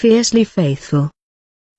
fiercely faithful.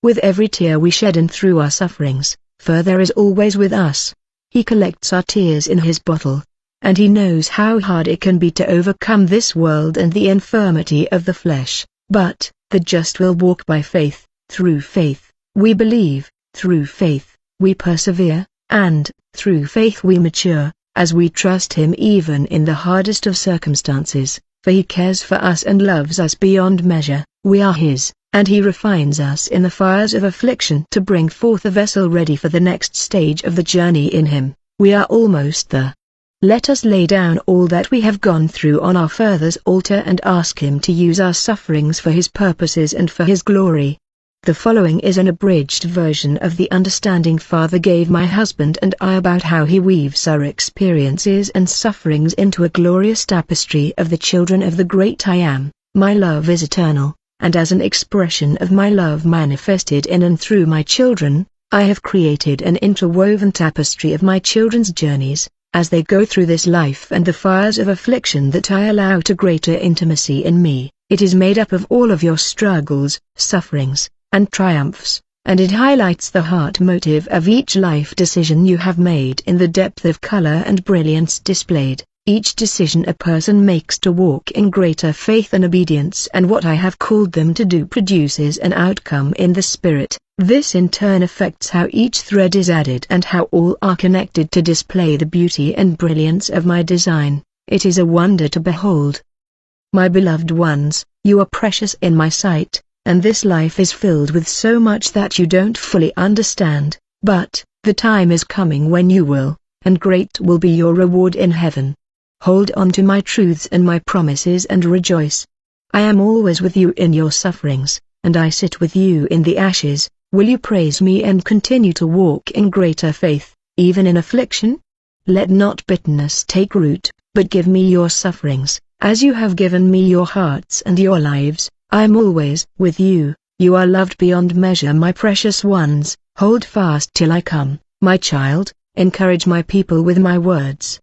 With every tear we shed and through our sufferings, Father is always with us. He collects our tears in his bottle, and he knows how hard it can be to overcome this world and the infirmity of the flesh, but the just will walk by faith. Through faith, we believe, through faith, we persevere, and, through faith we mature, as we trust him even in the hardest of circumstances, for he cares for us and loves us beyond measure. We are his, and he refines us in the fires of affliction to bring forth a vessel ready for the next stage of the journey in him. We are almost there. Let us lay down all that we have gone through on our Father's altar and ask him to use our sufferings for his purposes and for his glory. The following is an abridged version of the understanding Father gave my husband and I about how he weaves our experiences and sufferings into a glorious tapestry of the children of the great I Am. My love is eternal, and as an expression of my love manifested in and through my children, I have created an interwoven tapestry of my children's journeys, as they go through this life and the fires of affliction that I allow to greater intimacy in me. It is made up of all of your struggles, sufferings, and triumphs, and it highlights the heart motive of each life decision you have made in the depth of color and brilliance displayed. Each decision a person makes to walk in greater faith and obedience and what I have called them to do produces an outcome in the spirit. This in turn affects how each thread is added and how all are connected to display the beauty and brilliance of my design. It is a wonder to behold. My beloved ones, you are precious in my sight, and this life is filled with so much that you don't fully understand, but the time is coming when you will, and great will be your reward in heaven. Hold on to my truths and my promises and rejoice. I am always with you in your sufferings, and I sit with you in the ashes. Will you praise me and continue to walk in greater faith, even in affliction? Let not bitterness take root, but give me your sufferings, as you have given me your hearts and your lives. I am always with you. You are loved beyond measure, my precious ones. Hold fast till I come, my child. Encourage my people with my words.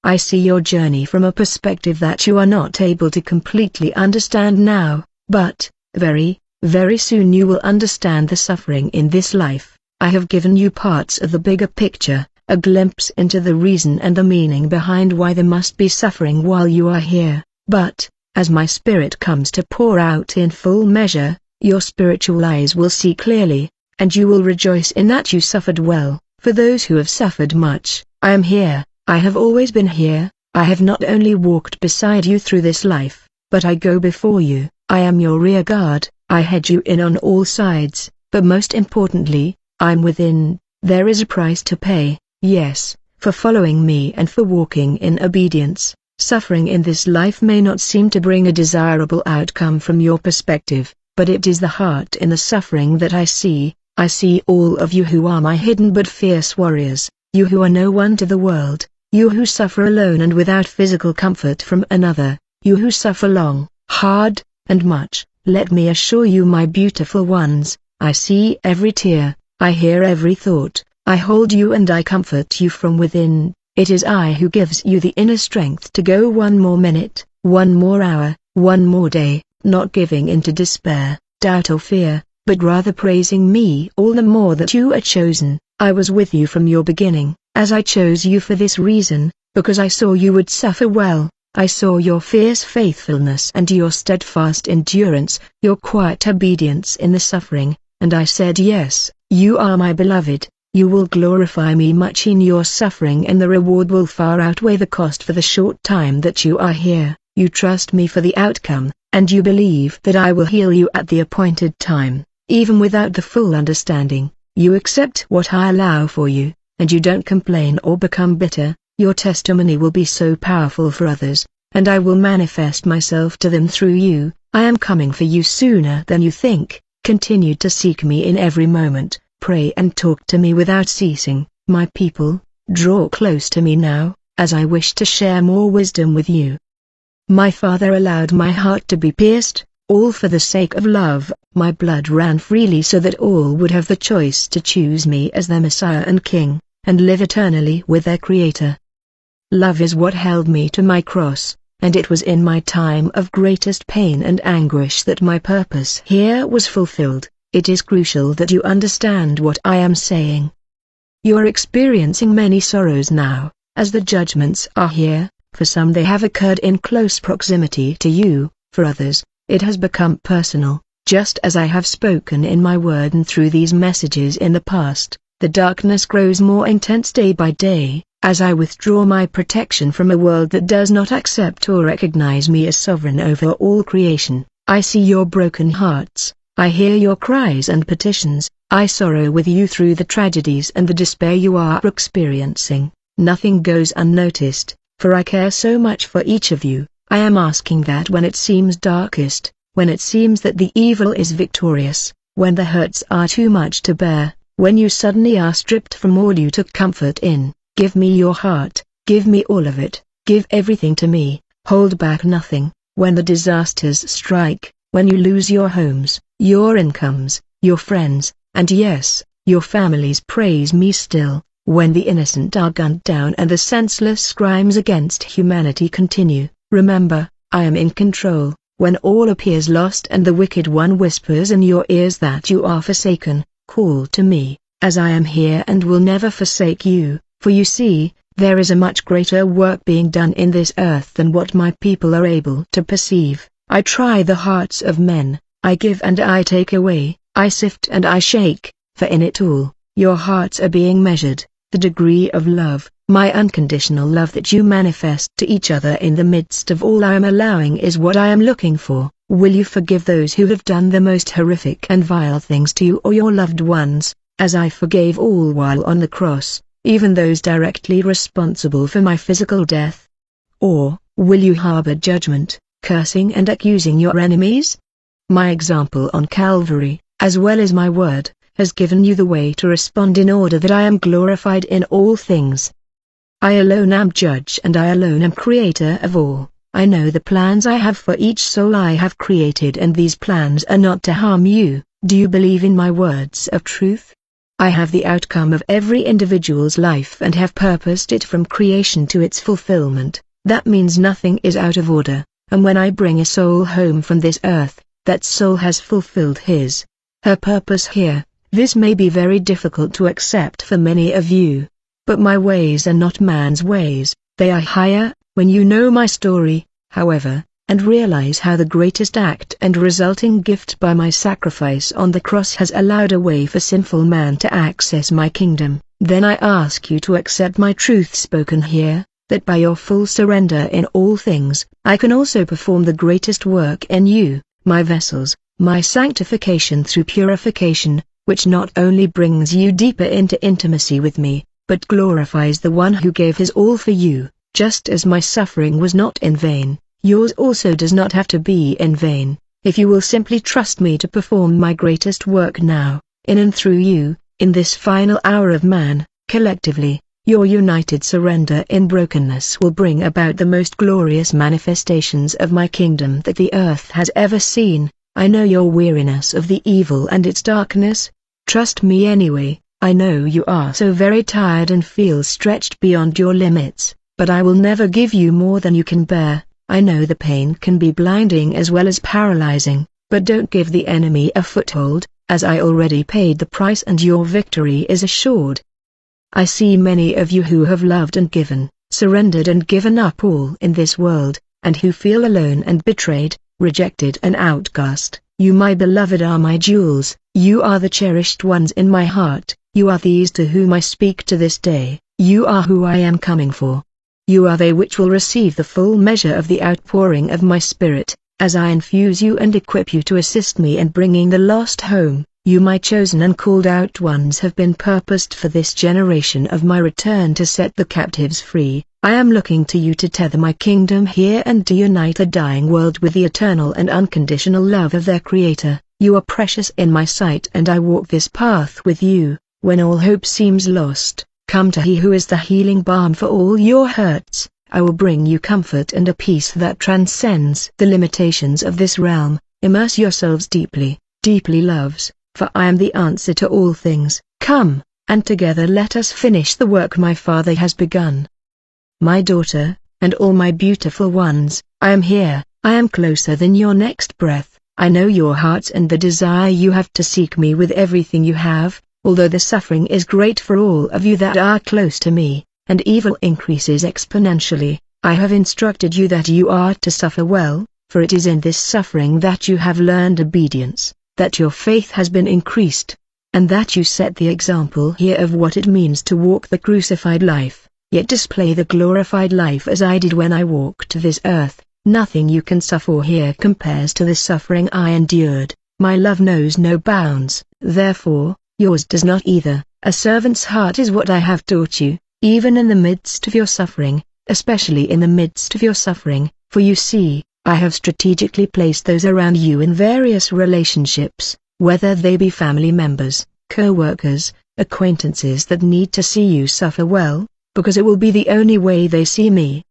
I see your journey from a perspective that you are not able to completely understand now, but very soon you will understand the suffering in this life. I have given you parts of the bigger picture, a glimpse into the reason and the meaning behind why there must be suffering while you are here, but as my spirit comes to pour out in full measure, your spiritual eyes will see clearly, and you will rejoice in that you suffered well. For those who have suffered much, I am here. I have always been here. I have not only walked beside you through this life, but I go before you. I am your rear guard. I hedge you in on all sides, but most importantly, I'm within. There is a price to pay, yes, for following me and for walking in obedience. Suffering in this life may not seem to bring a desirable outcome from your perspective, but it is the heart in the suffering that I see. I see all of you who are my hidden but fierce warriors, you who are no one to the world, you who suffer alone and without physical comfort from another, you who suffer long, hard, and much. Let me assure you, my beautiful ones, I see every tear, I hear every thought, I hold you and I comfort you from within. It is I who gives you the inner strength to go one more minute, one more hour, one more day, not giving in to despair, doubt or fear, but rather praising me all the more that you are chosen. I was with you from your beginning, as I chose you for this reason, because I saw you would suffer well. I saw your fierce faithfulness and your steadfast endurance, your quiet obedience in the suffering, and I said yes, you are my beloved. You will glorify me much in your suffering and the reward will far outweigh the cost for the short time that you are here. You trust me for the outcome, and you believe that I will heal you at the appointed time, even without the full understanding. You accept what I allow for you, and you don't complain or become bitter. Your testimony will be so powerful for others, and I will manifest myself to them through you. I am coming for you sooner than you think. Continue to seek me in every moment. Pray and talk to me without ceasing. My people, draw close to me now, as I wish to share more wisdom with you. My Father allowed my heart to be pierced, all for the sake of love. My blood ran freely so that all would have the choice to choose me as their Messiah and King, and live eternally with their Creator. Love is what held me to my cross, and it was in my time of greatest pain and anguish that my purpose here was fulfilled. It is crucial that you understand what I am saying. You are experiencing many sorrows now, as the judgments are here. For some they have occurred in close proximity to you, for others, it has become personal, just as I have spoken in my word and through these messages in the past. The darkness grows more intense day by day, as I withdraw my protection from a world that does not accept or recognize me as sovereign over all creation. I see your broken hearts, I hear your cries and petitions, I sorrow with you through the tragedies and the despair you are experiencing. Nothing goes unnoticed, for I care so much for each of you. I am asking that when it seems darkest, when it seems that the evil is victorious, when the hurts are too much to bear, when you suddenly are stripped from all you took comfort in, give me your heart, give me all of it, give everything to me, hold back nothing. When the disasters strike, when you lose your homes, your incomes, your friends, and yes, your families, praise me still. When the innocent are gunned down and the senseless crimes against humanity continue, remember, I am in control. When all appears lost and the wicked one whispers in your ears that you are forsaken, call to me, as I am here and will never forsake you, for you see, there is a much greater work being done in this earth than what my people are able to perceive. I try the hearts of men, I give and I take away, I sift and I shake, for in it all, your hearts are being measured. The degree of love, my unconditional love that you manifest to each other in the midst of all I am allowing is what I am looking for. Will you forgive those who have done the most horrific and vile things to you or your loved ones, as I forgave all while on the cross, even those directly responsible for my physical death? Or, will you harbor judgment, cursing and accusing your enemies? My example on Calvary, as well as my word, has given you the way to respond in order that I am glorified in all things. I alone am judge and I alone am creator of all. I know the plans I have for each soul I have created, and these plans are not to harm you. Do you believe in my words of truth? I have the outcome of every individual's life and have purposed it from creation to its fulfillment. That means nothing is out of order, and when I bring a soul home from this earth, that soul has fulfilled her purpose here. This may be very difficult to accept for many of you, but my ways are not man's ways, they are higher. When you know my story, however, and realize how the greatest act and resulting gift by my sacrifice on the cross has allowed a way for sinful man to access my kingdom, then I ask you to accept my truth spoken here, that by your full surrender in all things, I can also perform the greatest work in you, my vessels, my sanctification through purification, which not only brings you deeper into intimacy with me, but glorifies the one who gave his all for you. Just as my suffering was not in vain, yours also does not have to be in vain, if you will simply trust me to perform my greatest work now, in and through you, in this final hour of man. Collectively, your united surrender in brokenness will bring about the most glorious manifestations of my kingdom that the earth has ever seen. I know your weariness of the evil and its darkness. Trust me anyway. I know you are so very tired and feel stretched beyond your limits, but I will never give you more than you can bear. I know the pain can be blinding as well as paralyzing, but don't give the enemy a foothold, as I already paid the price and your victory is assured. I see many of you who have loved and given, surrendered and given up all in this world, and who feel alone and betrayed, rejected and outcast. You, my beloved, are my jewels. You are the cherished ones in my heart. You are these to whom I speak to this day. You are who I am coming for. You are they which will receive the full measure of the outpouring of my spirit, as I infuse you and equip you to assist me in bringing the lost home. You, my chosen and called out ones, have been purposed for this generation of my return to set the captives free. I am looking to you to tether my kingdom here and to unite the dying world with the eternal and unconditional love of their Creator. You are precious in my sight and I walk this path with you. When all hope seems lost, come to He who is the healing balm for all your hurts. I will bring you comfort and a peace that transcends the limitations of this realm. Immerse yourselves deeply, deeply loves, for I am the answer to all things. Come, and together let us finish the work my Father has begun. My daughter, and all my beautiful ones, I am here, I am closer than your next breath. I know your hearts and the desire you have to seek me with everything you have, although the suffering is great for all of you that are close to me, and evil increases exponentially. I have instructed you that you are to suffer well, for it is in this suffering that you have learned obedience, that your faith has been increased, and that you set the example here of what it means to walk the crucified life, yet display the glorified life as I did when I walked this earth. Nothing you can suffer here compares to the suffering I endured. My love knows no bounds, therefore, yours does not either. A servant's heart is what I have taught you, even in the midst of your suffering, especially in the midst of your suffering, for you see, I have strategically placed those around you in various relationships, whether they be family members, co-workers, acquaintances that need to see you suffer well, because it will be the only way they see me.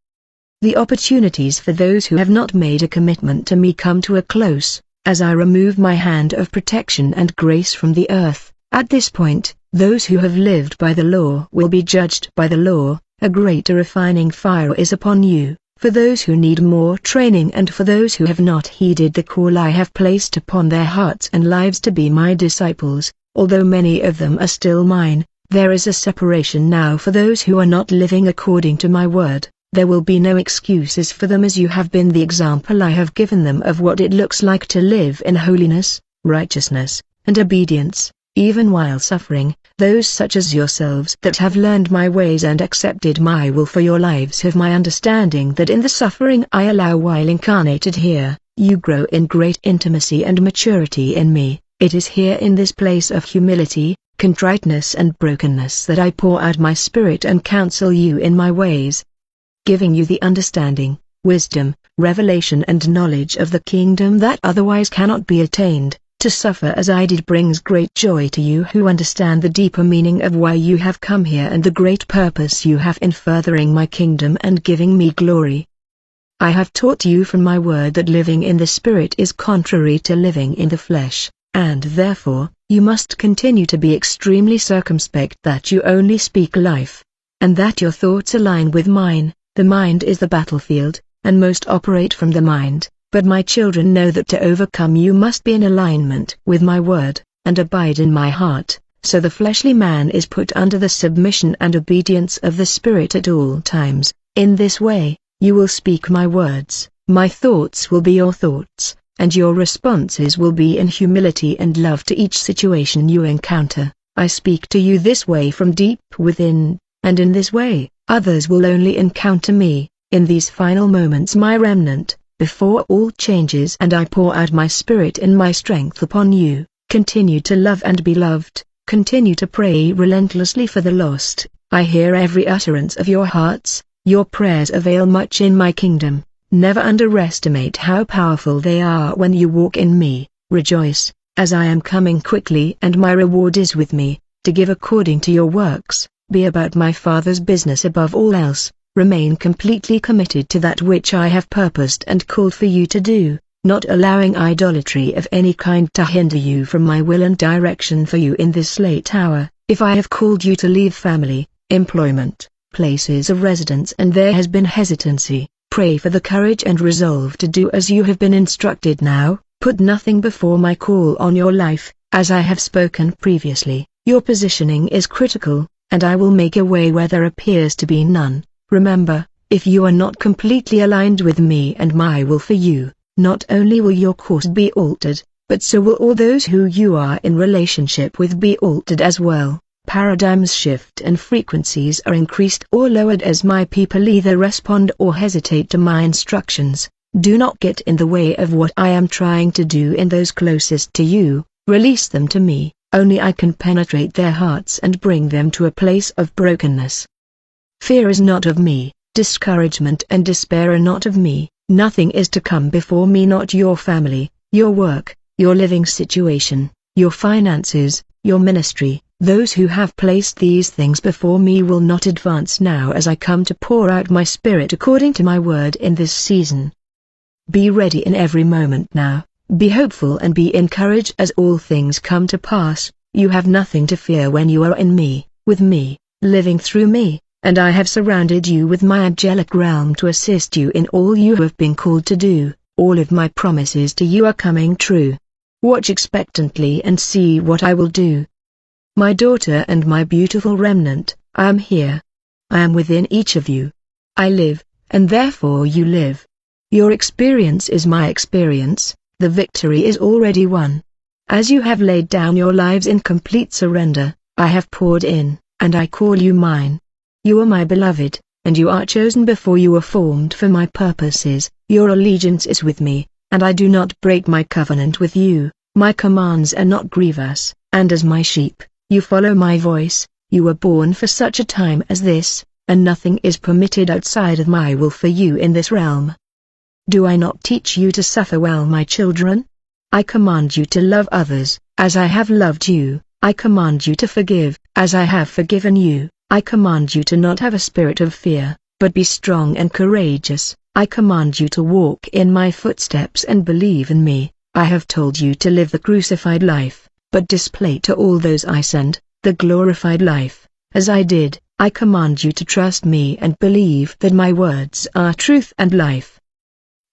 The opportunities for those who have not made a commitment to me come to a close, as I remove my hand of protection and grace from the earth. At this point, those who have lived by the law will be judged by the law. A greater refining fire is upon you, for those who need more training and for those who have not heeded the call I have placed upon their hearts and lives to be my disciples. Although many of them are still mine, there is a separation now for those who are not living according to my word. There will be no excuses for them, as you have been the example I have given them of what it looks like to live in holiness, righteousness, and obedience, even while suffering. Those such as yourselves that have learned my ways and accepted my will for your lives have my understanding that in the suffering I allow while incarnated here, you grow in great intimacy and maturity in me. It is here in this place of humility, contriteness and brokenness that I pour out my spirit and counsel you in my ways, giving you the understanding, wisdom, revelation and knowledge of the kingdom that otherwise cannot be attained. To suffer as I did brings great joy to you who understand the deeper meaning of why you have come here and the great purpose you have in furthering my kingdom and giving me glory. I have taught you from my word that living in the Spirit is contrary to living in the flesh, and therefore, you must continue to be extremely circumspect that you only speak life, and that your thoughts align with mine. The mind is the battlefield, and most operate from the mind, but my children know that to overcome you must be in alignment with my word, and abide in my heart, so the fleshly man is put under the submission and obedience of the Spirit at all times. In this way, you will speak my words, my thoughts will be your thoughts, and your responses will be in humility and love to each situation you encounter. I speak to you this way from deep within, and in this way, others will only encounter me, in these final moments my remnant, before all changes, and I pour out my spirit and my strength upon you. Continue to love and be loved, continue to pray relentlessly for the lost. I hear every utterance of your hearts, your prayers avail much in my kingdom. Never underestimate how powerful they are when you walk in me. Rejoice, as I am coming quickly and my reward is with me, to give according to your works. Be about my Father's business above all else. Remain completely committed to that which I have purposed and called for you to do, not allowing idolatry of any kind to hinder you from my will and direction for you in this late hour. If I have called you to leave family, employment, places of residence and there has been hesitancy, pray for the courage and resolve to do as you have been instructed now. Put nothing before my call on your life. As I have spoken previously, your positioning is critical, and I will make a way where there appears to be none. Remember, if you are not completely aligned with me and my will for you, not only will your course be altered, but so will all those who you are in relationship with be altered as well. Paradigms shift and frequencies are increased or lowered as my people either respond or hesitate to my instructions. Do not get in the way of what I am trying to do in those closest to you. Release them to me. Only I can penetrate their hearts and bring them to a place of brokenness. Fear is not of me, discouragement and despair are not of me. Nothing is to come before me, not your family, your work, your living situation, your finances, your ministry. Those who have placed these things before me will not advance now as I come to pour out my spirit according to my word in this season. Be ready in every moment now. Be hopeful and be encouraged as all things come to pass. You have nothing to fear when you are in me, with me, living through me, and I have surrounded you with my angelic realm to assist you in all you have been called to do. All of my promises to you are coming true. Watch expectantly and see what I will do. My daughter and my beautiful remnant, I am here. I am within each of you. I live, and therefore you live. Your experience is my experience, the victory is already won. As you have laid down your lives in complete surrender, I have poured in, and I call you mine. You are my beloved, and you are chosen before you were formed for my purposes. Your allegiance is with me, and I do not break my covenant with you. My commands are not grievous, and as my sheep, you follow my voice. You were born for such a time as this, and nothing is permitted outside of my will for you in this realm. Do I not teach you to suffer well, my children? I command you to love others, as I have loved you. I command you to forgive, as I have forgiven you. I command you to not have a spirit of fear, but be strong and courageous. I command you to walk in my footsteps and believe in me. I have told you to live the crucified life, but display to all those I send, the glorified life. As I did, I command you to trust me and believe that my words are truth and life.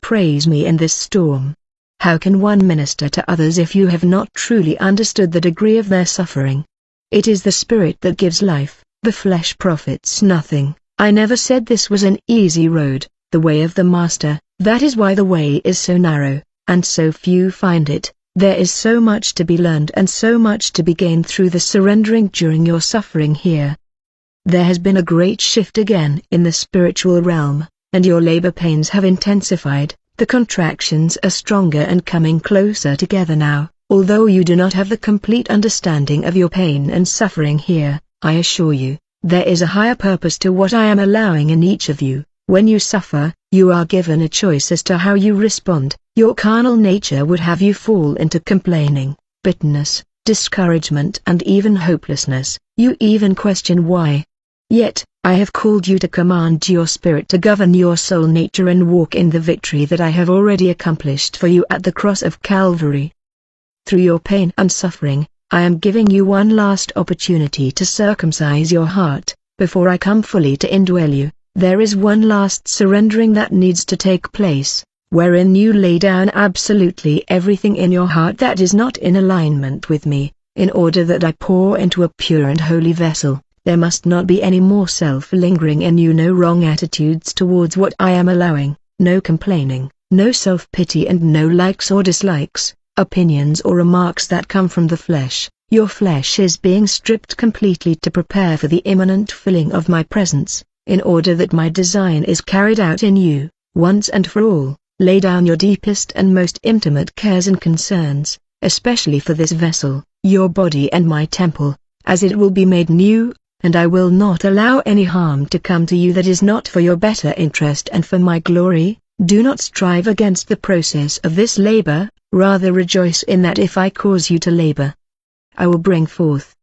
Praise me in this storm. How can one minister to others if you have not truly understood the degree of their suffering? It is the Spirit that gives life, the flesh profits nothing. I never said this was an easy road, the way of the Master. That is why the way is so narrow, and so few find it. There is so much to be learned and so much to be gained through the surrendering during your suffering here. There has been a great shift again in the spiritual realm, and your labor pains have intensified. The contractions are stronger and coming closer together now. Although you do not have the complete understanding of your pain and suffering here, I assure you, there is a higher purpose to what I am allowing in each of you. When you suffer, you are given a choice as to how you respond. Your carnal nature would have you fall into complaining, bitterness, discouragement and even hopelessness. You even question why. Yet, I have called you to command your spirit to govern your soul nature and walk in the victory that I have already accomplished for you at the cross of Calvary. Through your pain and suffering, I am giving you one last opportunity to circumcise your heart, before I come fully to indwell you. There is one last surrendering that needs to take place, wherein you lay down absolutely everything in your heart that is not in alignment with me, in order that I pour into a pure and holy vessel. There must not be any more self-lingering in you, no wrong attitudes towards what I am allowing, no complaining, no self-pity and no likes or dislikes, opinions or remarks that come from the flesh. Your flesh is being stripped completely to prepare for the imminent filling of my presence, in order that my design is carried out in you, once and for all. Lay down your deepest and most intimate cares and concerns, especially for this vessel, your body and my temple, as it will be made new, and I will not allow any harm to come to you that is not for your better interest and for my glory. Do not strive against the process of this labor, rather rejoice in that if I cause you to labor, I will bring forth.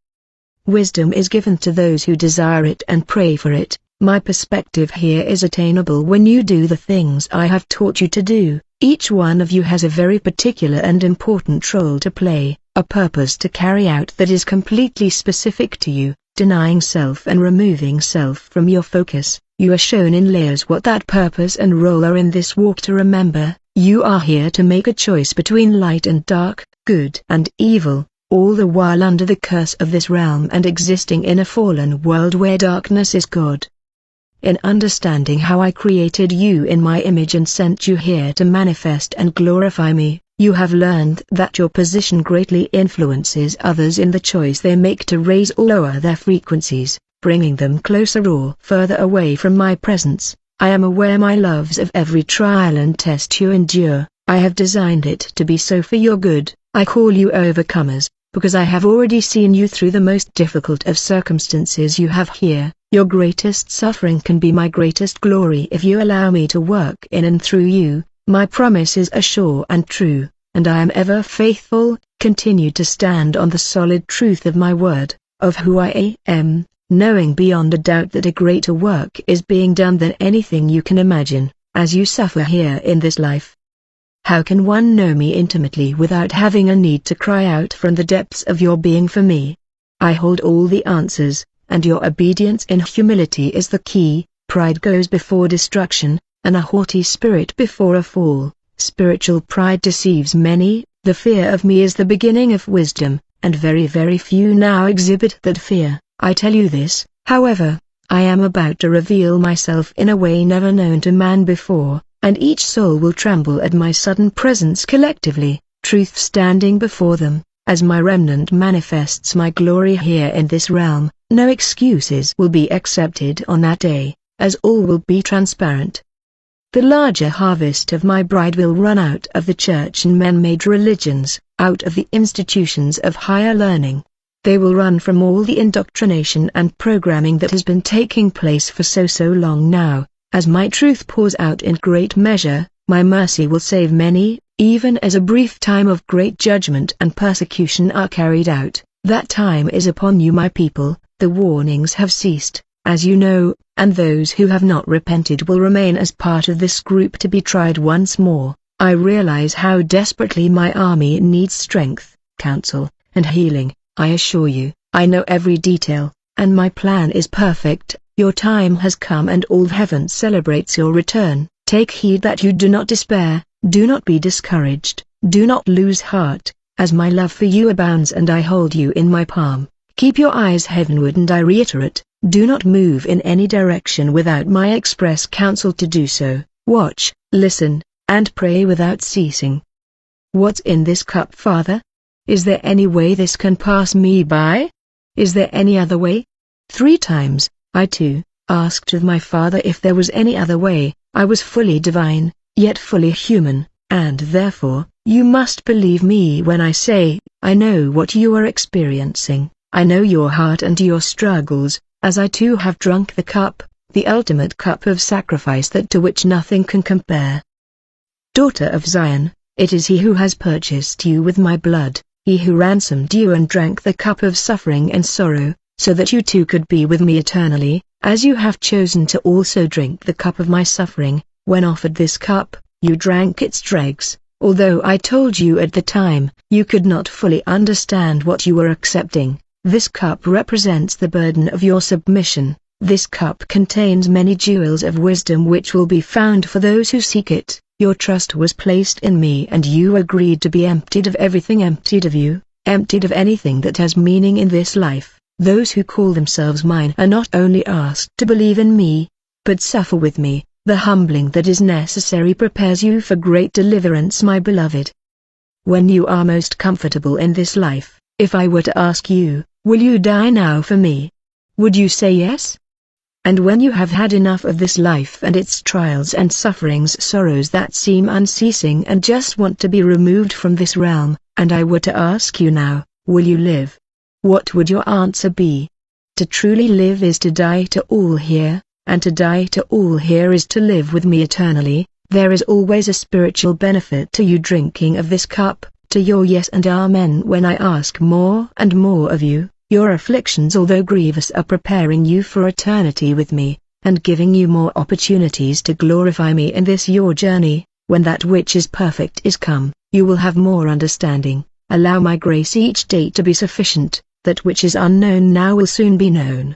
Wisdom is given to those who desire it and pray for it. My perspective here is attainable when you do the things I have taught you to do. Each one of you has a very particular and important role to play, a purpose to carry out that is completely specific to you. Denying self and removing self from your focus, you are shown in layers what that purpose and role are in this walk. To remember, you are here to make a choice between light and dark, good and evil, all the while under the curse of this realm and existing in a fallen world where darkness is God. In understanding how I created you in my image and sent you here to manifest and glorify me, you have learned that your position greatly influences others in the choice they make to raise or lower their frequencies, bringing them closer or further away from my presence. I am aware, my loves, of every trial and test you endure. I have designed it to be so for your good. I call you overcomers, because I have already seen you through the most difficult of circumstances you have here. Your greatest suffering can be my greatest glory if you allow me to work in and through you. My promises are sure and true, and I am ever faithful. Continue to stand on the solid truth of my word, of who I am, knowing beyond a doubt that a greater work is being done than anything you can imagine, as you suffer here in this life. How can one know me intimately without having a need to cry out from the depths of your being for me? I hold all the answers, and your obedience in humility is the key. Pride goes before destruction, and a haughty spirit before a fall. Spiritual pride deceives many. The fear of me is the beginning of wisdom, and very few now exhibit that fear. I tell you this, however, I am about to reveal myself in a way never known to man before, and each soul will tremble at my sudden presence collectively, truth standing before them. As my remnant manifests my glory here in this realm, no excuses will be accepted on that day, as all will be transparent. The larger harvest of my bride will run out of the church and man-made religions, out of the institutions of higher learning. They will run from all the indoctrination and programming that has been taking place for so long now. As my truth pours out in great measure, my mercy will save many, even as a brief time of great judgment and persecution are carried out. That time is upon you, my people. The warnings have ceased, as you know, and those who have not repented will remain as part of this group to be tried once more. I realize how desperately my army needs strength, counsel, and healing. I assure you, I know every detail, and my plan is perfect. Your time has come and all heaven celebrates your return. Take heed that you do not despair, do not be discouraged, do not lose heart, as my love for you abounds and I hold you in my palm. Keep your eyes heavenward, and I reiterate, do not move in any direction without my express counsel to do so. Watch, listen, and pray without ceasing. What's in this cup, Father? Is there any way this can pass me by? Is there any other way? 3 times, I too, asked of my Father if there was any other way. I was fully divine, yet fully human, and therefore, you must believe me when I say, I know what you are experiencing. I know your heart and your struggles, as I too have drunk the cup, the ultimate cup of sacrifice that to which nothing can compare. Daughter of Zion, it is He who has purchased you with my blood, He who ransomed you and drank the cup of suffering and sorrow, so that you too could be with me eternally, as you have chosen to also drink the cup of my suffering. When offered this cup, you drank its dregs. Although I told you at the time, you could not fully understand what you were accepting. This cup represents the burden of your submission. This cup contains many jewels of wisdom which will be found for those who seek it. Your trust was placed in me and you agreed to be emptied of everything, emptied of you, emptied of anything that has meaning in this life. Those who call themselves mine are not only asked to believe in me, but suffer with me. The humbling that is necessary prepares you for great deliverance, my beloved. When you are most comfortable in this life, if I were to ask you, will you die now for me? Would you say yes? And when you have had enough of this life and its trials and sufferings, sorrows that seem unceasing and just want to be removed from this realm, and I were to ask you now, will you live? What would your answer be? To truly live is to die to all here, and to die to all here is to live with me eternally. There is always a spiritual benefit to you drinking of this cup, to your yes and amen when I ask more and more of you. Your afflictions, although grievous, are preparing you for eternity with me, and giving you more opportunities to glorify me in this your journey. When that which is perfect is come, you will have more understanding. Allow my grace each day to be sufficient. That which is unknown now will soon be known.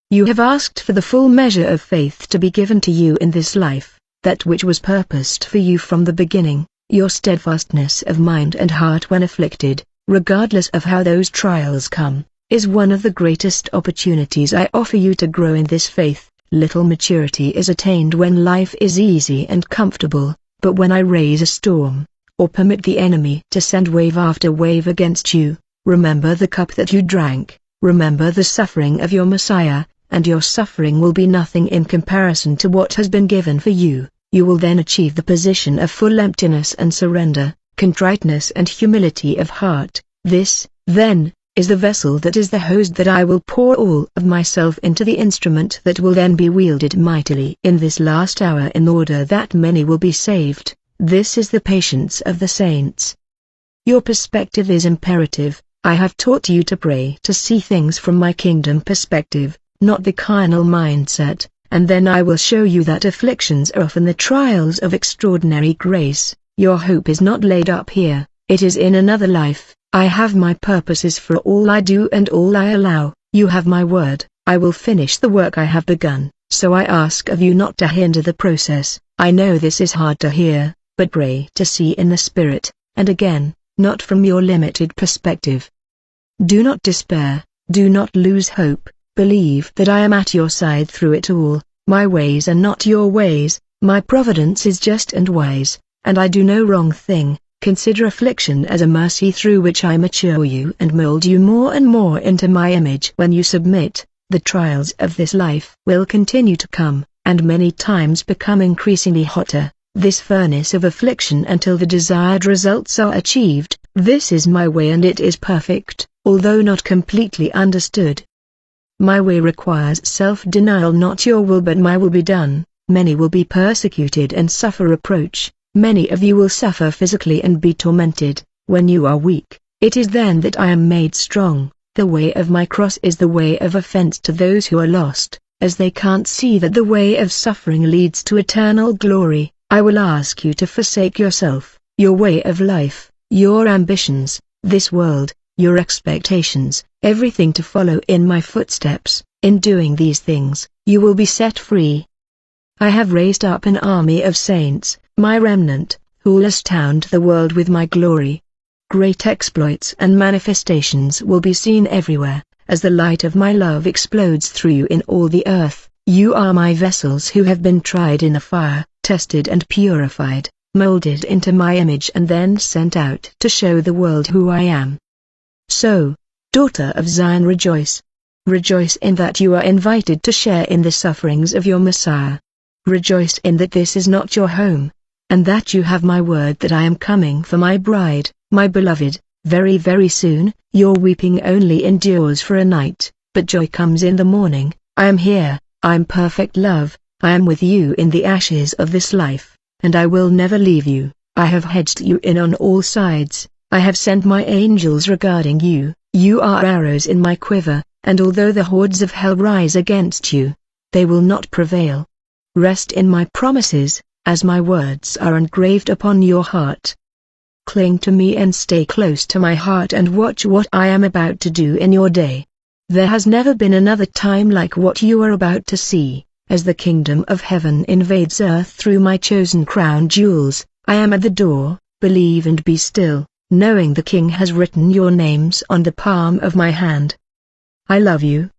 You have asked for the full measure of faith to be given to you in this life, that which was purposed for you from the beginning. Your steadfastness of mind and heart when afflicted, regardless of how those trials come, is one of the greatest opportunities I offer you to grow in this faith. Little maturity is attained when life is easy and comfortable, but when I raise a storm, or permit the enemy to send wave after wave against you, remember the cup that you drank, remember the suffering of your Messiah, and your suffering will be nothing in comparison to what has been given for you. You will then achieve the position of full emptiness and surrender, contriteness and humility of heart. This, then, is the vessel that is the hose that I will pour all of myself into, the instrument that will then be wielded mightily in this last hour in order that many will be saved. This is the patience of the saints. Your perspective is imperative. I have taught you to pray to see things from my kingdom perspective, not the carnal mindset, and then I will show you that afflictions are often the trials of extraordinary grace. Your hope is not laid up here, it is in another life. I have my purposes for all I do and all I allow. You have my word, I will finish the work I have begun, so I ask of you not to hinder the process. I know this is hard to hear, but pray to see in the spirit, and again, not from your limited perspective. Do not despair, do not lose hope, believe that I am at your side through it all. My ways are not your ways, my providence is just and wise, and I do no wrong thing. Consider affliction as a mercy through which I mature you and mold you more and more into my image. When you submit, the trials of this life will continue to come, and many times become increasingly hotter, this furnace of affliction, until the desired results are achieved. This is my way, and it is perfect, although not completely understood. My way requires self-denial. Not your will but my will be done. Many will be persecuted and suffer reproach. Many of you will suffer physically and be tormented. When you are weak, it is then that I am made strong. The way of my cross is the way of offense to those who are lost, as they can't see that the way of suffering leads to eternal glory. I will ask you to forsake yourself, your way of life, your ambitions, this world, your expectations, everything, to follow in my footsteps. In doing these things, you will be set free. I have raised up an army of saints, my remnant, who will astound the world with my glory. Great exploits and manifestations will be seen everywhere, as the light of my love explodes through you in all the earth. You are my vessels who have been tried in the fire, tested and purified, molded into my image and then sent out to show the world who I am. So, daughter of Zion, rejoice. Rejoice in that you are invited to share in the sufferings of your Messiah. Rejoice in that this is not your home, and that you have my word that I am coming for my bride, my beloved, very very soon. Your weeping only endures for a night, but joy comes in the morning. I am here, I am perfect love, I am with you in the ashes of this life, and I will never leave you. I have hedged you in on all sides, I have sent my angels regarding you. You are arrows in my quiver, and although the hordes of hell rise against you, they will not prevail. Rest in my promises, as my words are engraved upon your heart. Cling to me and stay close to my heart and watch what I am about to do in your day. There has never been another time like what you are about to see, as the kingdom of heaven invades earth through my chosen crown jewels. I am at the door, believe and be still, knowing the King has written your names on the palm of my hand. I love you,